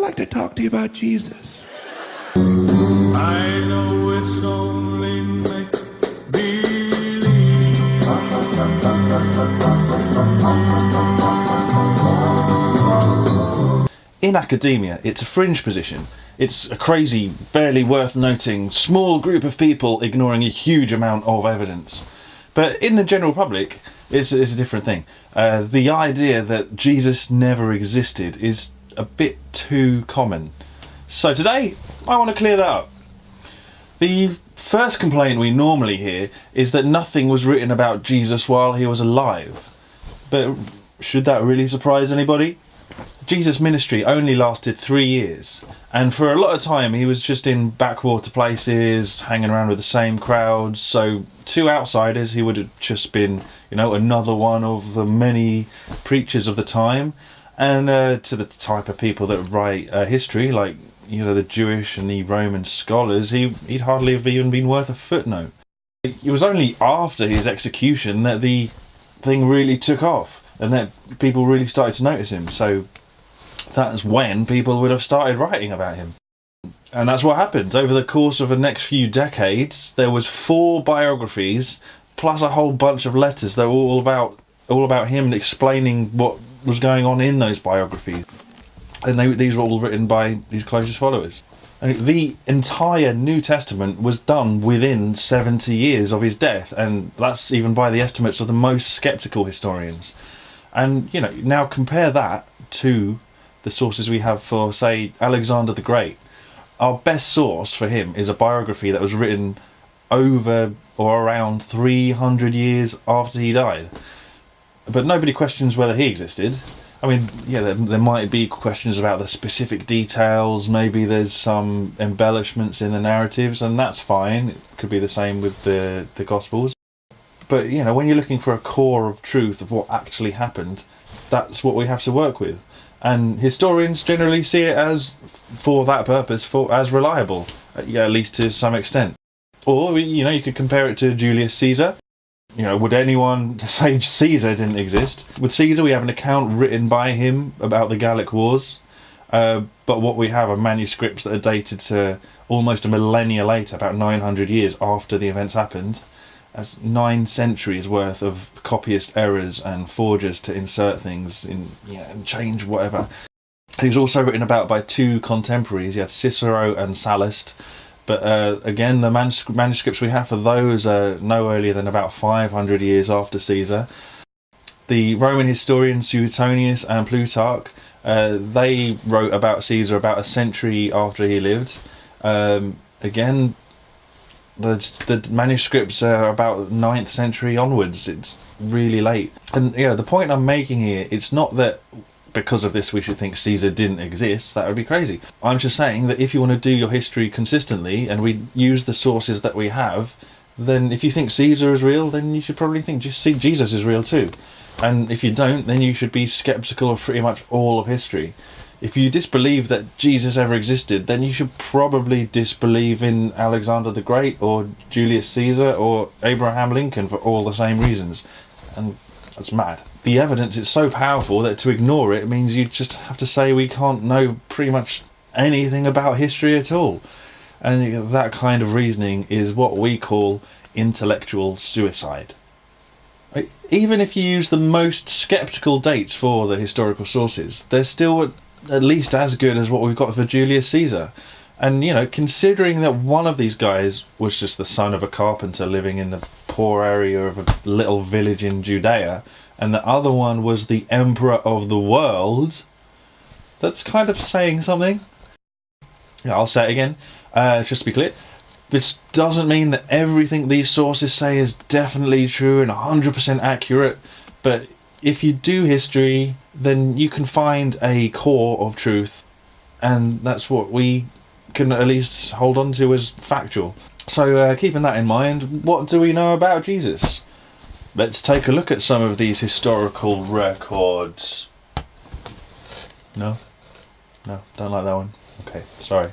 like to talk to you about Jesus. I know it's only make-believe. In academia, it's a fringe position. It's a crazy, barely worth noting, small group of people ignoring a huge amount of evidence. But in the general public, it's a different thing. The idea that Jesus never existed is a bit too common. So today, I want to clear that up. The first complaint we normally hear is that nothing was written about Jesus while he was alive. But should that really surprise anybody? Jesus' ministry only lasted 3 years, and for a lot of time he was just in backwater places, hanging around with the same crowds, so to outsiders he would have just been, another one of the many preachers of the time, and to the type of people that write history, like the Jewish and the Roman scholars, he'd hardly have even been worth a footnote. It was only after his execution that the thing really took off, and that people really started to notice him, so that's when people would have started writing about him. And that's what happened. Over the course of the next few decades, there was 4 biographies, plus a whole bunch of letters that were all about him and explaining what was going on in those biographies. And these were all written by his closest followers. And the entire New Testament was done within 70 years of his death, and that's even by the estimates of the most sceptical historians. And, now compare that to the sources we have for, say, Alexander the Great. Our best source for him is a biography that was written over or around 300 years after he died. But nobody questions whether he existed. I mean, there might be questions about the specific details, maybe there's some embellishments in the narratives, and that's fine. It could be the same with the Gospels. But, when you're looking for a core of truth of what actually happened, that's what we have to work with. And historians generally see it as, for that purpose, as reliable, at least to some extent. Or, you could compare it to Julius Caesar. Would anyone say Caesar didn't exist? With Caesar, we have an account written by him about the Gallic Wars, but what we have are manuscripts that are dated to almost a millennia later, about 900 years after the events happened. That's 9 centuries worth of copyist errors and forgers to insert things in, and change whatever. He was also written about by 2 contemporaries. You had Cicero and Sallust, but again, the manuscripts we have for those are no earlier than about 500 years after Caesar. The Roman historians Suetonius and Plutarch, they wrote about Caesar about a century after he lived. Again, the manuscripts are about 9th century onwards. It's really late. And the point I'm making here, it's not that because of this we should think Caesar didn't exist. That would be crazy. I'm just saying that if you want to do your history consistently and we use the sources that we have, then if you think Caesar is real, then you should probably think Jesus is real too. And if you don't, then you should be skeptical of pretty much all of history. If you disbelieve that Jesus ever existed, then you should probably disbelieve in Alexander the Great or Julius Caesar or Abraham Lincoln for all the same reasons. And that's mad. The evidence is so powerful that to ignore it means you just have to say we can't know pretty much anything about history at all. And that kind of reasoning is what we call intellectual suicide. Even if you use the most skeptical dates for the historical sources, they're still at least as good as what we've got for Julius Caesar. And considering that one of these guys was just the son of a carpenter living in the poor area of a little village in Judea, and the other one was the emperor of the world, that's kind of saying something. I'll say it again, just to be clear. This doesn't mean that everything these sources say is definitely true and 100% accurate, but if you do history, then you can find a core of truth, and that's what we can at least hold on to as factual. So keeping that in mind, what do we know about Jesus? Let's take a look at some of these historical records. No? No, don't like that one. Okay, sorry.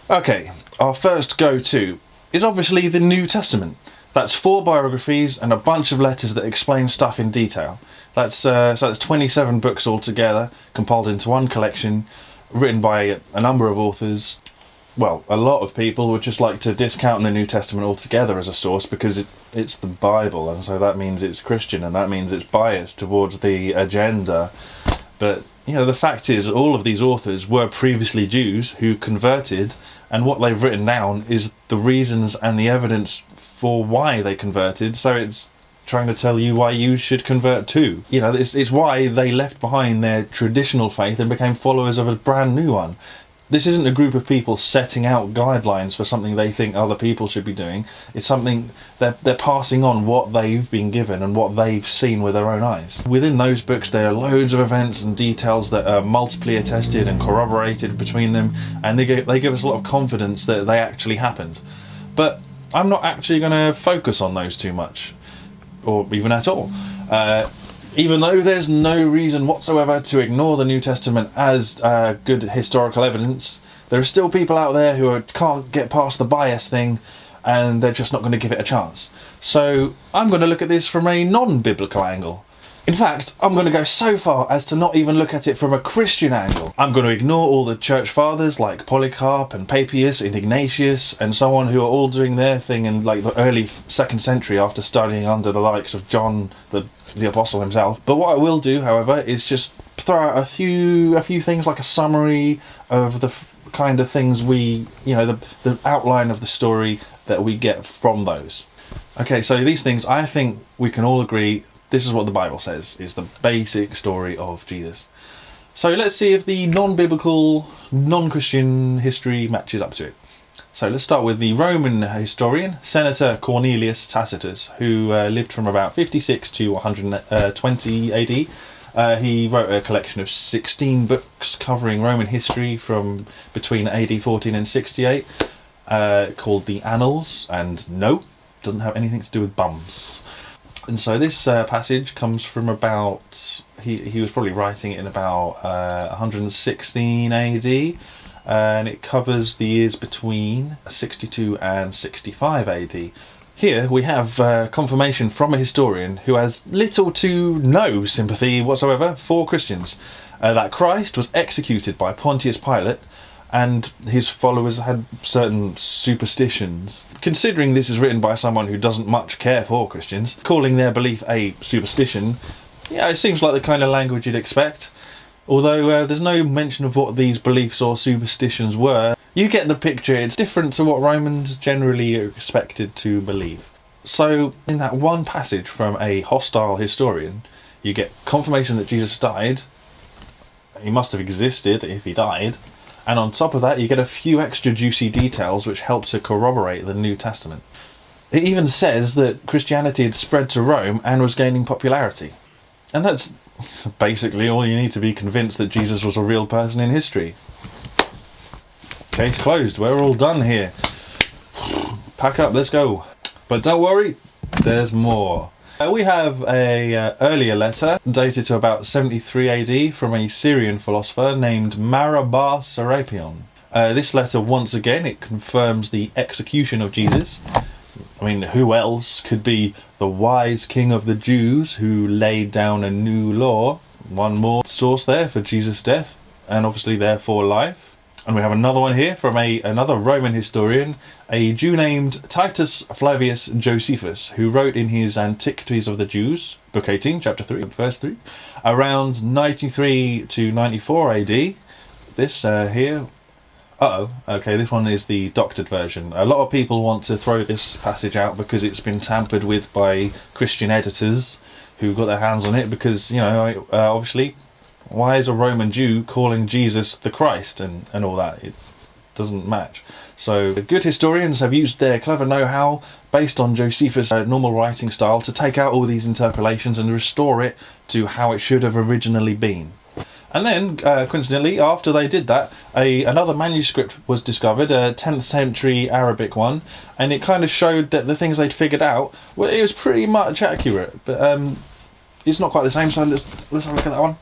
Okay, our first go-to is obviously the New Testament. That's 4 biographies and a bunch of letters that explain stuff in detail. So that's 27 books altogether, compiled into one collection, written by a number of authors. Well, a lot of people would just like to discount the New Testament altogether as a source because it's the Bible, and so that means it's Christian, and that means it's biased towards the agenda. But, you know, the fact is, all of these authors were previously Jews who converted, and what they've written down is the reasons and the evidence for why they converted, so it's trying to tell you why you should convert too. You know, it's why they left behind their traditional faith and became followers of a brand new one. This isn't a group of people setting out guidelines for something they think other people should be doing. It's something they're passing on what they've been given and what they've seen with their own eyes. Within those books there are loads of events and details that are multiply attested and corroborated between them, and they give us a lot of confidence that they actually happened. But I'm not actually going to focus on those too much, or even at all. Even though there's no reason whatsoever to ignore the New Testament as good historical evidence, there are still people out there who can't get past the bias thing, and they're just not going to give it a chance. So I'm going to look at this from a non-biblical angle. In fact, I'm going to go so far as to not even look at it from a Christian angle. I'm going to ignore all the church fathers like Polycarp and Papias and Ignatius and so on, who are all doing their thing in like the early 2nd century after studying under the likes of John the Apostle himself. But what I will do, however, is just throw out a few things, like a summary of the kind of things the outline of the story that we get from those. Okay, so these things, I think we can all agree, this is what the Bible says is the basic story of Jesus. So let's see if the non-biblical, non-Christian history matches up to it. So let's start with the Roman historian, Senator Cornelius Tacitus, who lived from about 56 to 120 AD. He wrote a collection of 16 books covering Roman history from between AD 14 and 68, called the Annals, and no, doesn't have anything to do with bums. And so this passage comes from about, he was probably writing it in about 116 AD, and it covers the years between 62 and 65 AD. Here we have confirmation from a historian who has little to no sympathy whatsoever for Christians, that Christ was executed by Pontius Pilate and his followers had certain superstitions. Considering this is written by someone who doesn't much care for Christians, calling their belief a superstition, yeah, it seems like the kind of language you'd expect. Although there's no mention of what these beliefs or superstitions were, you get the picture. It's different to what Romans generally are expected to believe. So in that one passage from a hostile historian, you get confirmation that Jesus died. He must have existed if he died. And on top of that, you get a few extra juicy details which help to corroborate the New Testament. It even says that Christianity had spread to Rome and was gaining popularity. And that's basically all you need to be convinced that Jesus was a real person in history. Case closed, we're all done here. Pack up, let's go. But don't worry, there's more. We have a earlier letter dated to about 73 AD from a Syrian philosopher named Marabar Serapion. This letter, once again, it confirms the execution of Jesus. I mean, who else could be the wise king of the Jews who laid down a new law? One more source there for Jesus' death, and obviously therefore life. And we have another one here from another Roman historian, a Jew named Titus Flavius Josephus, who wrote in his Antiquities of the Jews, book 18, chapter 3, verse 3, around 93 to 94 AD. This here, okay, this one is the doctored version. A lot of people want to throw this passage out because it's been tampered with by Christian editors who got their hands on it because, you know, obviously, why is a Roman Jew calling Jesus the Christ and all that? It doesn't match. So the good historians have used their clever know-how based on Josephus' normal writing style to take out all these interpolations and restore it to how it should have originally been. And then, coincidentally, after they did that, another manuscript was discovered, a 10th century Arabic one, and it kind of showed that the things they'd figured out, well, it was pretty much accurate, but it's not quite the same, so let's have a look at that one.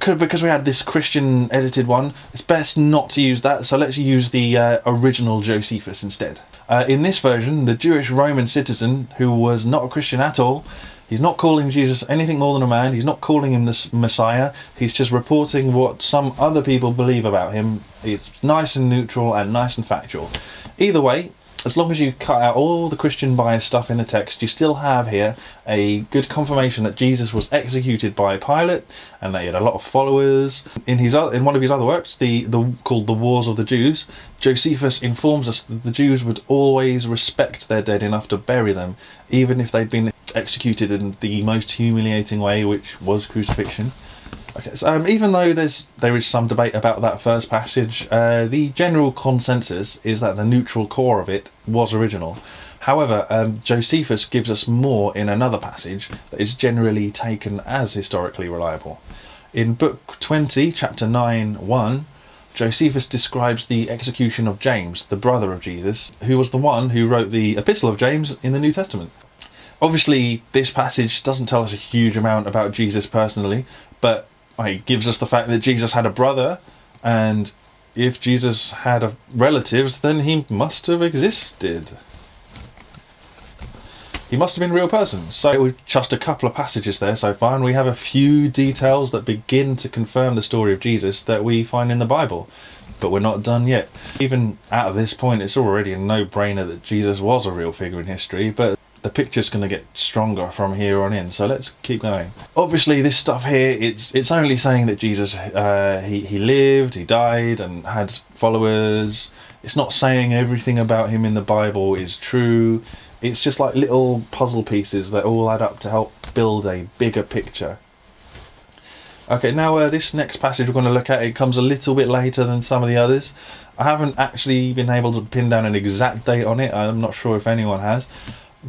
Because we had this Christian edited one, it's best not to use that, so let's use the original Josephus instead. In this version, the Jewish Roman citizen, who was not a Christian at all, he's not calling Jesus anything more than a man, he's not calling him the Messiah, he's just reporting what some other people believe about him. It's nice and neutral and nice and factual. Either way, as long as you cut out all the Christian bias stuff in the text, you still have here a good confirmation that Jesus was executed by Pilate and that he had a lot of followers. In one of his other works, called The Wars of the Jews, Josephus informs us that the Jews would always respect their dead enough to bury them, even if they'd been executed in the most humiliating way, which was crucifixion. Okay, so even though there is some debate about that first passage, the general consensus is that the neutral core of it was original. However, Josephus gives us more in another passage that is generally taken as historically reliable. In Book 20, Chapter 9:1, Josephus describes the execution of James, the brother of Jesus, who was the one who wrote the Epistle of James in the New Testament. Obviously, this passage doesn't tell us a huge amount about Jesus personally, but it gives us the fact that Jesus had a brother, and if Jesus had relatives, then he must have existed. He must have been a real person. So we've just a couple of passages there so far, and we have a few details that begin to confirm the story of Jesus that we find in the Bible. But we're not done yet. Even at this point, it's already a no-brainer that Jesus was a real figure in history, but the picture's going to get stronger from here on in, so let's keep going. Obviously, this stuff here, it's only saying that Jesus, he lived, he died, and had followers. It's not saying everything about him in the Bible is true. It's just like little puzzle pieces that all add up to help build a bigger picture. Okay, now this next passage we're going to look at, it comes a little bit later than some of the others. I haven't actually been able to pin down an exact date on it. I'm not sure if anyone has.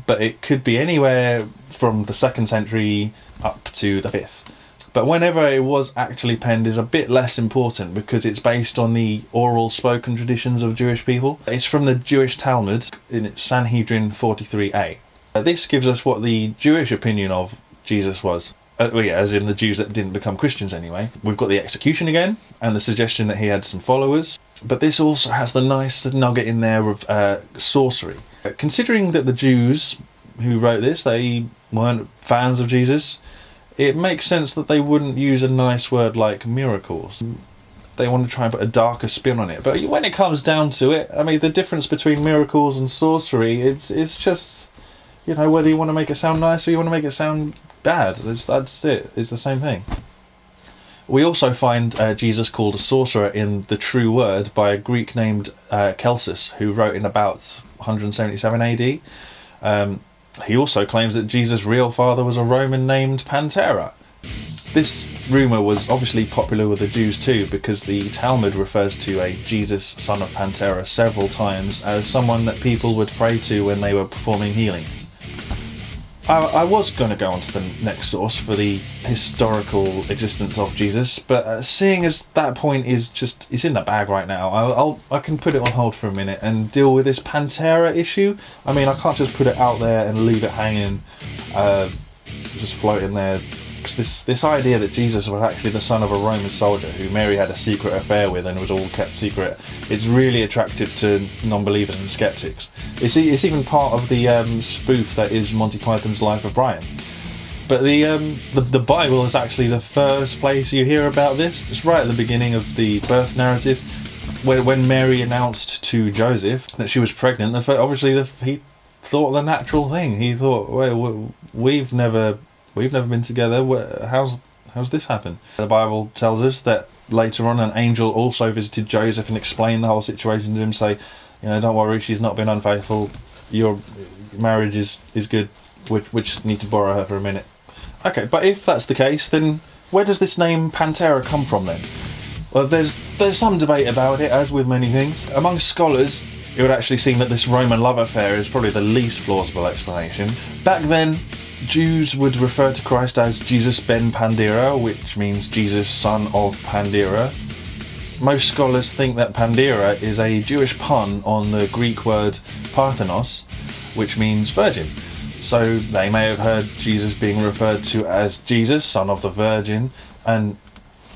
But it could be anywhere from the 2nd century up to the 5th. But whenever it was actually penned is a bit less important because it's based on the oral spoken traditions of Jewish people. It's from the Jewish Talmud in its Sanhedrin 43a. This gives us what the Jewish opinion of Jesus was. As in the Jews that didn't become Christians anyway. We've got the execution again and the suggestion that he had some followers. But this also has the nice nugget in there of sorcery. Considering that the Jews who wrote this, they weren't fans of Jesus, it makes sense that they wouldn't use a nice word like miracles. They want to try and put a darker spin on it. But when it comes down to it, I mean, the difference between miracles and sorcery, it's just, whether you want to make it sound nice or you want to make it sound bad. That's it. It's the same thing. We also find Jesus called a sorcerer in The True Word by a Greek named Celsus, who wrote in about 177 AD. He also claims that Jesus' real father was a Roman named Pantera. This rumour was obviously popular with the Jews too, because the Talmud refers to a Jesus, son of Pantera, several times as someone that people would pray to when they were performing healing. I was going to go on to the next source for the historical existence of Jesus, but seeing as that point it's in the bag right now, I can put it on hold for a minute and deal with this Pantera issue. I mean, I can't just put it out there and leave it hanging, just floating there. This idea that Jesus was actually the son of a Roman soldier who Mary had a secret affair with and was all kept secret, it's really attractive to non-believers and skeptics. It's even part of the spoof that is Monty Python's Life of Brian. But the Bible is actually the first place you hear about this. It's right at the beginning of the birth narrative, when Mary announced to Joseph that she was pregnant. He thought the natural thing. He thought, well, we've never been together. How's this happen? The Bible tells us that later on an angel also visited Joseph and explained the whole situation to him, say, don't worry, she's not been unfaithful. Your marriage is good. We just need to borrow her for a minute. Okay, but if that's the case, then where does this name Pantera come from then? Well, there's some debate about it, as with many things. Among scholars, it would actually seem that this Roman love affair is probably the least plausible explanation. Back then, Jews would refer to Christ as Jesus ben Pandera, which means Jesus, son of Pandera. Most scholars think that Pandera is a Jewish pun on the Greek word Parthenos, which means virgin. So they may have heard Jesus being referred to as Jesus, son of the Virgin. And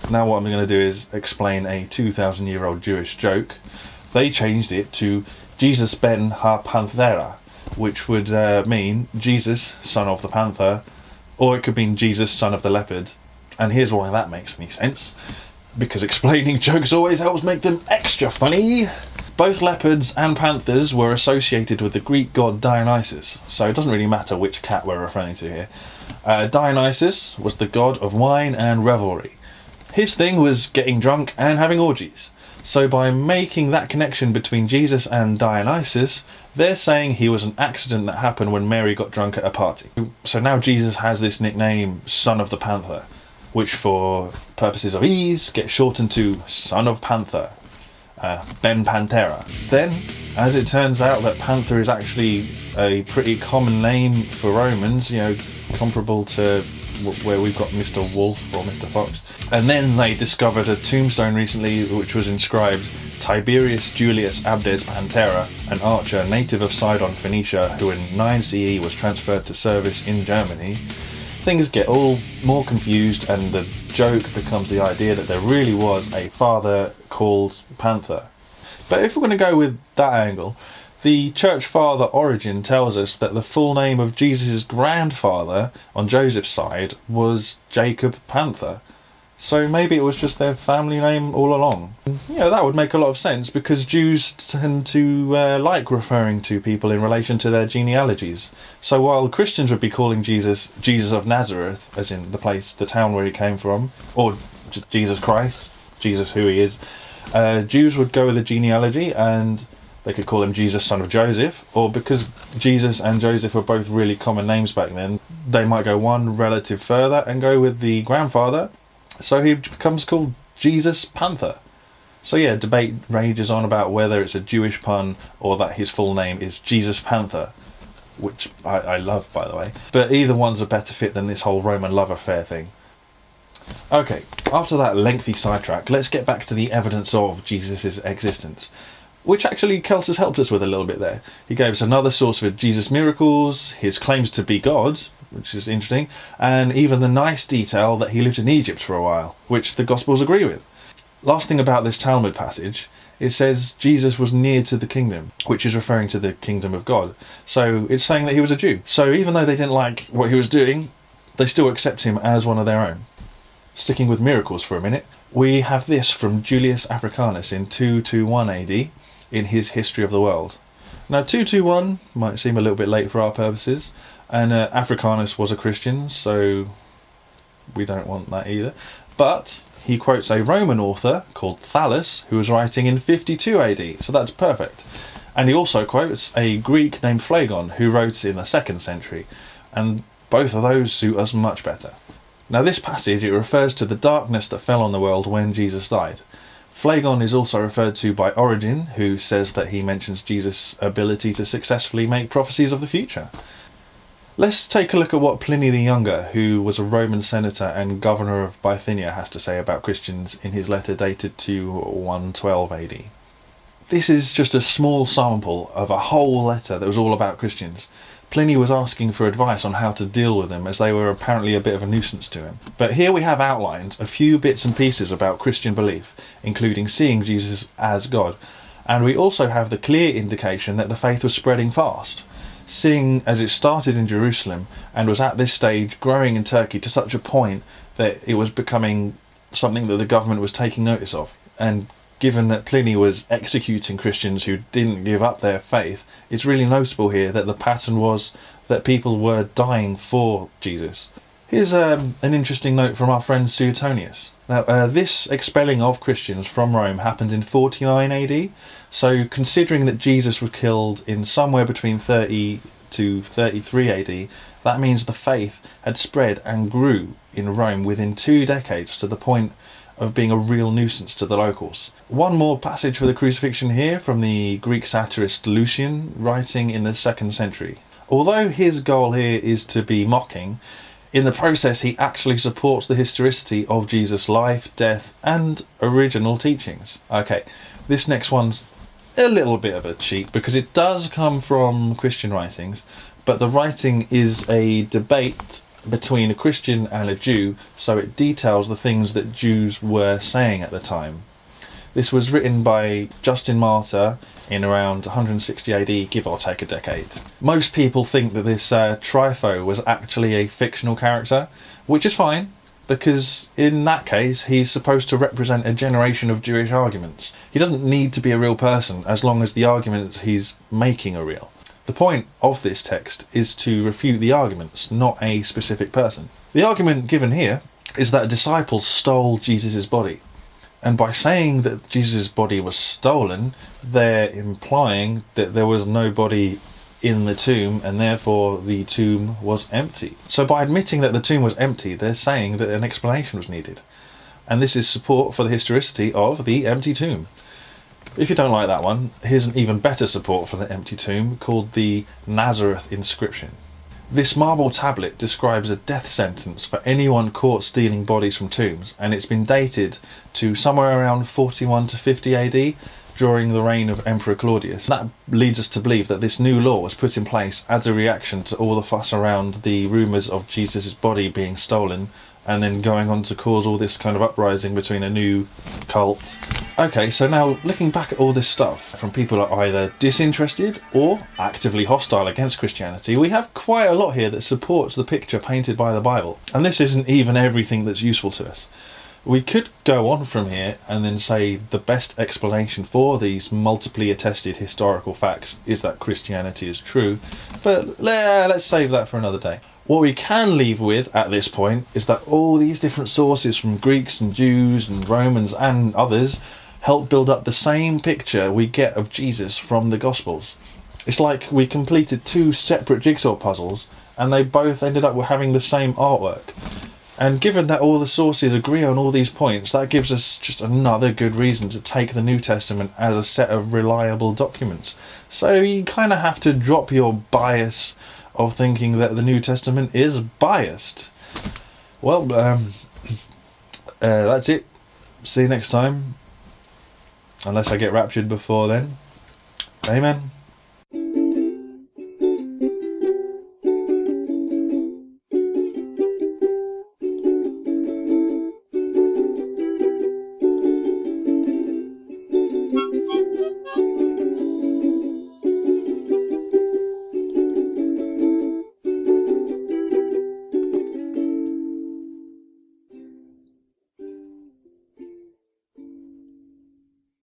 now what I'm going to do is explain a 2,000-year-old Jewish joke. they changed it to Jesus ben ha Panthera, which would mean Jesus, son of the panther, or it could mean Jesus, son of the leopard. And here's why that makes any sense. Because explaining jokes always helps make them extra funny. Both leopards and panthers were associated with the Greek god Dionysus, so it doesn't really matter which cat we're referring to here. Dionysus was the god of wine and revelry. His thing was getting drunk and having orgies. So by making that connection between Jesus and Dionysus, they're saying he was an accident that happened when Mary got drunk at a party. So now Jesus has this nickname, Son of the Panther, which for purposes of ease gets shortened to Son of Panther, Ben Pantera. Then, as it turns out that Panther is actually a pretty common name for Romans, comparable to where we've got Mr. Wolf or Mr. Fox. And then they discovered a tombstone recently which was inscribed Tiberius Julius Abdes Pantera, an archer native of Sidon, Phoenicia, who in 9 CE was transferred to service in Germany. Things get all more confused, and the joke becomes the idea that there really was a father called Panther. But if we're going to go with that angle, the church father Origen tells us that the full name of Jesus' grandfather on Joseph's side was Jacob Panther. So maybe it was just their family name all along. That would make a lot of sense, because Jews tend to like referring to people in relation to their genealogies. So while Christians would be calling Jesus Jesus of Nazareth, as in the town where he came from, or just Jesus Christ, Jesus who he is, Jews would go with the genealogy, and they could call him Jesus, son of Joseph, or because Jesus and Joseph were both really common names back then, they might go one relative further and go with the grandfather. So he becomes called Jesus Panther. So yeah, debate rages on about whether it's a Jewish pun or that his full name is Jesus Panther, which I love, by the way. But either one's a better fit than this whole Roman love affair thing. Okay, after that lengthy sidetrack, let's get back to the evidence of Jesus' existence, which actually Keltis helped us with a little bit there. He gave us another source for Jesus' miracles, his claims to be God, which is interesting, and even the nice detail that he lived in Egypt for a while, which the Gospels agree with. Last thing about this Talmud passage, it says Jesus was near to the kingdom, which is referring to the kingdom of God. So it's saying that he was a Jew. So even though they didn't like what he was doing, they still accept him as one of their own. Sticking with miracles for a minute, we have this from Julius Africanus in 221 AD in his History of the World. Now 221 might seem a little bit late for our purposes, and Africanus was a Christian, so we don't want that either. But he quotes a Roman author called Thallus, who was writing in 52 AD, so that's perfect. And he also quotes a Greek named Phlegon, who wrote in the 2nd century, and both of those suit us much better. Now this passage, it refers to the darkness that fell on the world when Jesus died. Phlegon is also referred to by Origen, who says that he mentions Jesus' ability to successfully make prophecies of the future. Let's take a look at what Pliny the Younger, who was a Roman senator and governor of Bithynia, has to say about Christians in his letter dated to 112 AD. This is just a small sample of a whole letter that was all about Christians. Pliny was asking for advice on how to deal with them, as they were apparently a bit of a nuisance to him. But here we have outlined a few bits and pieces about Christian belief, including seeing Jesus as God, and we also have the clear indication that the faith was spreading fast, seeing as it started in Jerusalem and was at this stage growing in Turkey to such a point that it was becoming something that the government was taking notice of. And given that Pliny was executing Christians who didn't give up their faith, it's really notable here that the pattern was that people were dying for Jesus. Here's an interesting note from our friend Suetonius. Now, this expelling of Christians from Rome happened in 49 AD, so considering that Jesus was killed in somewhere between 30 to 33 AD, that means the faith had spread and grew in Rome within 2 decades to the point of being a real nuisance to the locals. One more passage for the crucifixion here from the Greek satirist Lucian, writing in the 2nd century. Although his goal here is to be mocking, in the process he actually supports the historicity of Jesus' life, death and original teachings. Okay, this next one's a little bit of a cheat because it does come from Christian writings, but the writing is a debate between a Christian and a Jew, so it details the things that Jews were saying at the time. This was written by Justin Martyr in around 160 AD, give or take a decade. Most people think that this Trypho was actually a fictional character, which is fine, because in that case he's supposed to represent a generation of Jewish arguments. He doesn't need to be a real person as long as the arguments he's making are real. The point of this text is to refute the arguments, not a specific person. The argument given here is that disciples stole Jesus' body. And by saying that Jesus' body was stolen, they're implying that there was no body in the tomb, and therefore the tomb was empty. So by admitting that the tomb was empty, they're saying that an explanation was needed. And this is support for the historicity of the empty tomb. If you don't like that one, here's an even better support for the empty tomb, called the Nazareth inscription. This marble tablet describes a death sentence for anyone caught stealing bodies from tombs, and it's been dated to somewhere around 41 to 50 AD, during the reign of Emperor Claudius. That leads us to believe that this new law was put in place as a reaction to all the fuss around the rumours of Jesus' body being stolen, and then going on to cause all this kind of uprising between a new cult. Okay, so now looking back at all this stuff from people who are either disinterested or actively hostile against Christianity, we have quite a lot here that supports the picture painted by the Bible. And this isn't even everything that's useful to us. We could go on from here and then say the best explanation for these multiply attested historical facts is that Christianity is true, but let's save that for another day. What we can leave with at this point is that all these different sources from Greeks and Jews and Romans and others help build up the same picture we get of Jesus from the Gospels. It's like we completed two separate jigsaw puzzles and they both ended up with having the same artwork. And given that all the sources agree on all these points, that gives us just another good reason to take the New Testament as a set of reliable documents. So you kind of have to drop your bias of thinking that the New Testament is biased. Well, that's it. See you next time. Unless I get raptured before then. Amen.